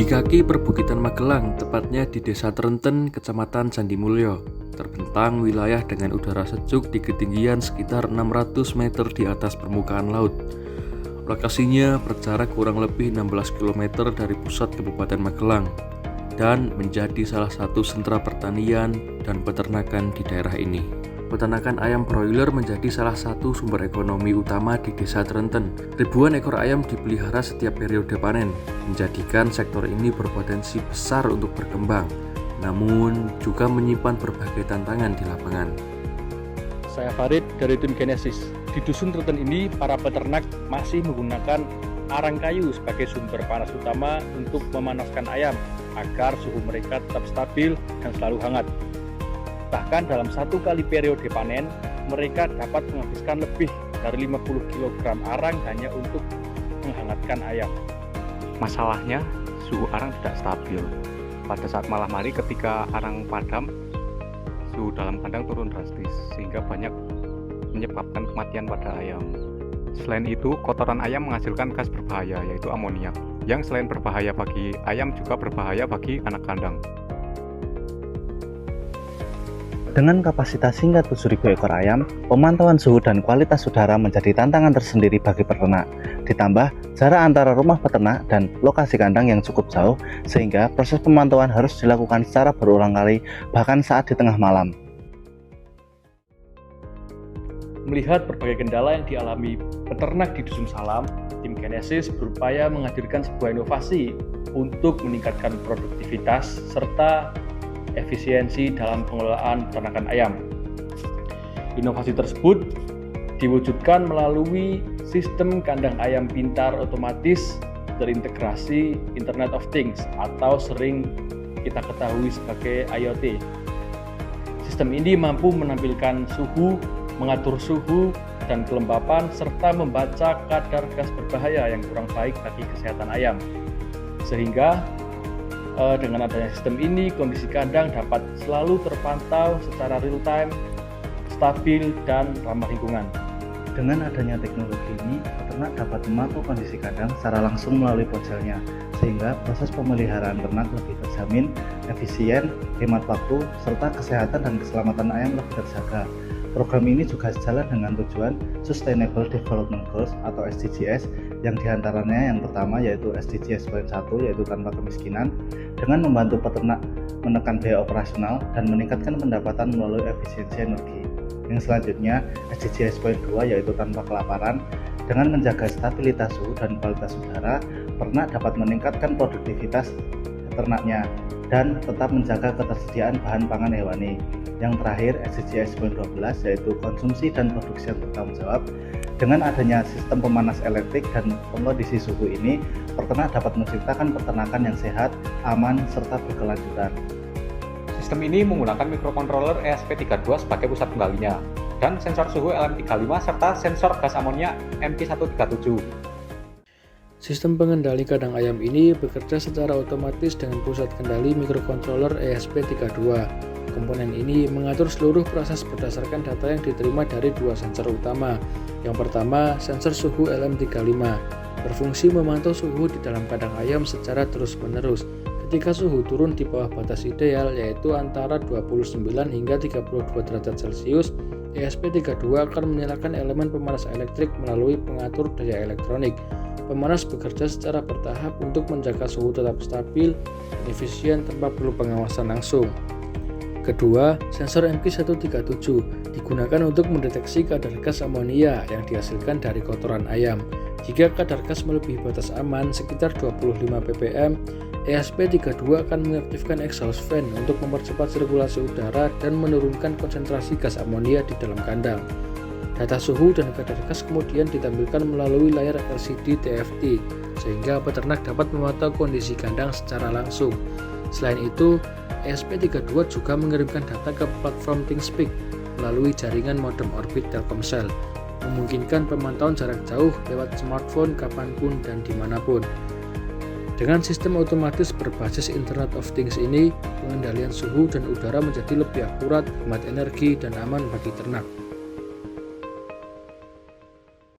kaki perbukitan Magelang, tepatnya di Desa Trenten, Kecamatan Candimulyo, terbentang wilayah dengan udara sejuk di ketinggian sekitar 600 meter di atas permukaan laut. Lokasinya berjarak kurang lebih 16 km dari pusat Kabupaten Magelang dan menjadi salah satu sentra pertanian dan peternakan di daerah ini. Peternakan ayam broiler menjadi salah satu sumber ekonomi utama di Desa Trenten. Ribuan ekor ayam dipelihara setiap periode panen, menjadikan sektor ini berpotensi besar untuk berkembang, namun juga menyimpan berbagai tantangan di lapangan. Saya Farid dari tim Genesis. Di Dusun Trenten ini, para peternak masih menggunakan arang kayu sebagai sumber panas utama untuk memanaskan ayam agar suhu mereka tetap stabil dan selalu hangat. Bahkan dalam satu kali periode panen, mereka dapat menghabiskan lebih dari 50 kg arang hanya untuk menghangatkan ayam. Masalahnya, suhu arang tidak stabil. Pada saat malam hari ketika arang padam, suhu dalam kandang turun drastis, sehingga banyak menyebabkan kematian pada ayam. Selain itu, kotoran ayam menghasilkan gas berbahaya, yaitu amoniak, yang selain berbahaya bagi ayam juga berbahaya bagi anak kandang. Dengan kapasitas hingga 7.000 ekor ayam, pemantauan suhu dan kualitas udara menjadi tantangan tersendiri bagi peternak. Ditambah jarak antara rumah peternak dan lokasi kandang yang cukup jauh, sehingga proses pemantauan harus dilakukan secara berulang kali, bahkan saat di tengah malam. Melihat berbagai kendala yang dialami peternak di Dusun Salam, tim Genesis berupaya menghadirkan sebuah inovasi untuk meningkatkan produktivitas serta efisiensi dalam pengelolaan peternakan ayam. Inovasi tersebut diwujudkan melalui sistem kandang ayam pintar otomatis terintegrasi Internet of Things atau sering kita ketahui sebagai IoT. Sistem ini mampu menampilkan suhu, mengatur suhu dan kelembapan, serta membaca kadar gas berbahaya yang kurang baik bagi kesehatan ayam. Sehingga dengan adanya sistem ini, kondisi kandang dapat selalu terpantau secara real time, stabil, dan ramah lingkungan. Dengan adanya teknologi ini, peternak dapat memantau kondisi kandang secara langsung melalui ponselnya, sehingga proses pemeliharaan ternak lebih terjamin, efisien, hemat waktu, serta kesehatan dan keselamatan ayam lebih terjaga. Program ini juga sejalan dengan tujuan Sustainable Development Goals atau SDGs, yang diantaranya yang pertama yaitu SDGs poin 1 yaitu tanpa kemiskinan, dengan membantu peternak menekan biaya operasional dan meningkatkan pendapatan melalui efisiensi energi. Yang selanjutnya SDGs poin 2 yaitu tanpa kelaparan, dengan menjaga stabilitas suhu dan kualitas udara, peternak dapat meningkatkan produktivitas ternaknya dan tetap menjaga ketersediaan bahan pangan hewani. Yang terakhir SDGs poin 12 yaitu konsumsi dan produksi yang bertanggung jawab. Dengan adanya sistem pemanas elektrik dan pengkondisi suhu ini, peternak dapat menciptakan peternakan yang sehat, aman, serta berkelanjutan. Sistem ini menggunakan microcontroller ESP32 sebagai pusat kendalinya, dan sensor suhu LM35 serta sensor gas amonia MQ137. Sistem pengendali kandang ayam ini bekerja secara otomatis dengan pusat kendali microcontroller ESP32. Komponen ini mengatur seluruh proses berdasarkan data yang diterima dari dua sensor utama. Yang pertama, sensor suhu LM35, berfungsi memantau suhu di dalam kandang ayam secara terus-menerus. Ketika suhu turun di bawah batas ideal, yaitu antara 29 hingga 32 derajat Celcius, ESP32 akan menyalakan elemen pemanas elektrik melalui pengatur daya elektronik. Pemanas bekerja secara bertahap untuk menjaga suhu tetap stabil dan efisien tanpa perlu pengawasan langsung. Kedua, sensor MQ137 digunakan untuk mendeteksi kadar gas amonia yang dihasilkan dari kotoran ayam. Jika kadar gas melebihi batas aman sekitar 25 ppm, ESP32 akan mengaktifkan exhaust fan untuk mempercepat sirkulasi udara dan menurunkan konsentrasi gas amonia di dalam kandang. Data suhu dan kadar gas kemudian ditampilkan melalui layar LCD TFT, sehingga peternak dapat memantau kondisi kandang secara langsung. Selain itu, ESP32 juga mengirimkan data ke platform ThingSpeak melalui jaringan modem orbit Telkomsel, memungkinkan pemantauan jarak jauh lewat smartphone kapanpun dan dimanapun. Dengan sistem otomatis berbasis Internet of Things ini, pengendalian suhu dan udara menjadi lebih akurat, hemat energi, dan aman bagi ternak.